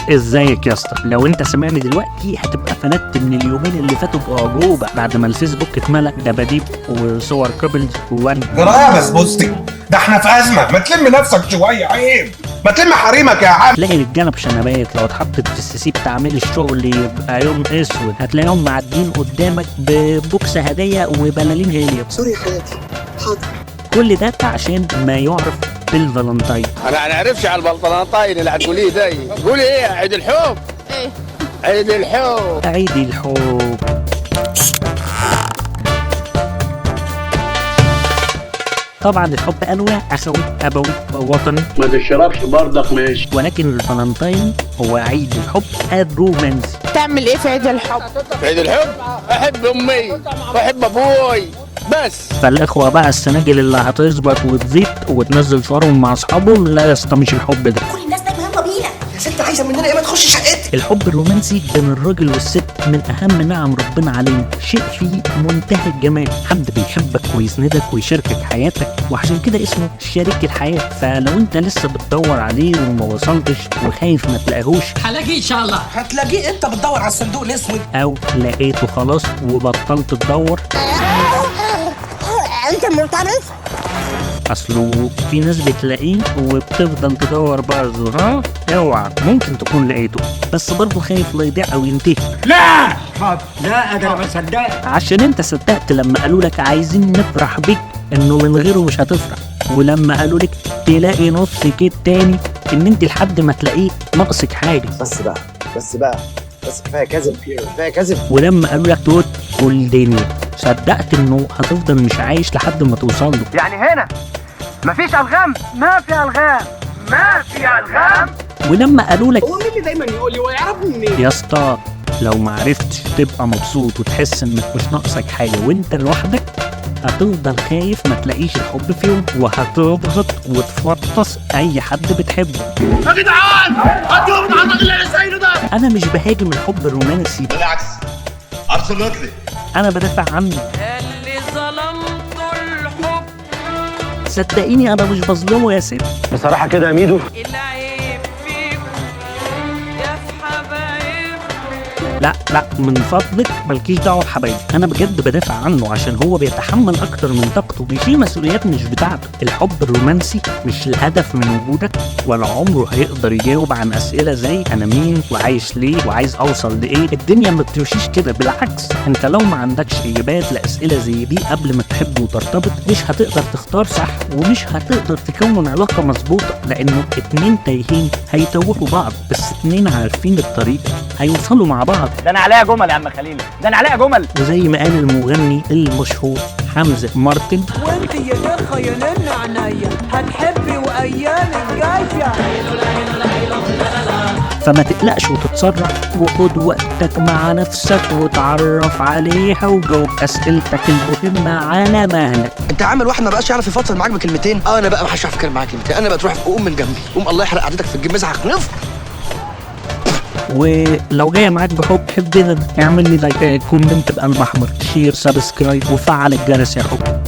ازيك يا اسطى؟ لو انت سامعني دلوقتي هتبقى فندت من اليومين اللي فاتوا بأعجوبة بعد ما الفيسبوك اتملى دباديب وصور كابلز وان جرايه بس بصي، ده احنا في ازمه، ما تلم نفسك شويه، عيب ما تلم حريمك يا عم. تلاقي رجاله بشنبات لو اتحطت في السي بتاع عامل الشغل يبقى يوم اسود، هتلاقيهم معدين قدامك ببوكس هديه وبلالين غاليه. سوري يا حياتي، حاضر. كل ده عشان ما يعرف بالفالنتاين. انا نعرفش على الفالنتاين اللي هتقوليه ده. قولي ايه؟ عيد الحب. ايه عيد الحب؟ عيد الحب. طبعا الحب انواع، اخوي، ابوي، وطني، ما تشربش برضك ماشي، ولكن الفالنتاين هو عيد الحب الرومانسي. تعمل ايه في عيد الحب؟ في عيد الحب احب امي واحب ابوي بس. فالاخوه بقى السناجل اللي هتظبط وتزيد وتنزل صورهم مع اصحابهم، لا يا اسطى مش الحب ده. كل الناس نايمه، يلا بينا يا ست، عايزه مننا ايه؟ ما تخش شقتي. الحب الرومانسي بين الراجل والست من اهم نعم ربنا علينا، شيء فيه منتهى الجمال، حد بيحبك ويسندك ويشاركك حياتك، وعشان كده اسمه شريك الحياه. فلو انت لسه بتدور عليه وما وصلتش وخايف ما تلاقيهوش، هلاقيه ان شاء الله. هتلاقيه، انت بتدور على الصندوق الاسود او لقيته خلاص وبطلت تدور، انت مرتبط؟ اصله في ناس بتلاقيه وبتفضل تدور برضه. ها اوعى، ممكن تكون لقيته بس برضه خايف لا يضيع او ينتهي. لا حاضر، لا انا ما صدقت. عشان انت صدقت لما قالوا لك عايزين نفرح بيك انه من غيره مش هتفرح، ولما قالوا لك تلاقي نص كيت تاني ان انت لحد ما تلاقيه ناقصك حاجه. بس كفايه كذب، كفايه كذب. ولما قالوا لك توت كل دنيا، صدقت انه هتفضل مش عايش لحد ما توصل له. يعني هنا مفيش الغام؟ ما في الغام، ما في الغام. ولما قالوا لك هو مين اللي دايما يقول لي ويعرفني منين؟ يا اسطى لو ما عرفتش تبقى مبسوط وتحس انك مش ناقصك حاجه وانت لوحدك، هتفضل خايف ما تلاقيش الحب في يوم، وهتضغط وتفطس اي حد بتحبه. يا جدعان هتقوم من الراجل اللي انا سايله ده. انا مش بهاجم الحب الرومانسي، بالعكس ابسولوتلي انا بدافع عنه. اللي ظلمته الحب صدقيني انا مش بظلمه يا ست. بصراحه كده يا ميدو. العيب فيك يا في حبايب. لا من فضلك مالكيش دعوه بحبايبي، انا بجد بدافع عنه عشان هو بيتحمل اكتر من طاقته، بيشيل مسؤوليات مش بتاعته. الحب الرومانسي مش الهدف من وجودك، ولا عمره هيقدر يجاوب عن اسئله زي انا مين وعايش ليه وعايز اوصل لايه. الدنيا ما بتمشيش كده، بالعكس انت لو ما عندكش اجابات لاسئله زي دي قبل ما تحب وترتبط، مش هتقدر تختار صح ومش هتقدر تكون علاقه مظبوطه، لانه اتنين تايهين هيتوهوا بعض، بس اتنين عارفين الطريق هيوصلوا مع بعض. ده انا عليها جمل يا عم خليل، ده انا عليها جمل. وزي ما قال المغني المشهور حمزة مارتن، وانت يا درخه يا نن عينيا هتحبي وايام الجايه. فما تقلقش وتتسرع، وخد وقتك مع نفسك وتعرف عليها وجاوب اسئلتك المهمه على مهلك. انت عامل واحد ما بقاش يعرف يفصل معاك بكلمتين. انا بقى ما حدش يعرف يتكلم معاك كلمتين، انا بقى تروح قوم من جنبي، قوم الله يحرق قعدتك في الجيم، مزحك نف. ولو جايه معاك بحب، حب اعمل لي لايك، كومنت بقلب احمر، شير، سبسكرايب، وفعل الجرس يا حب.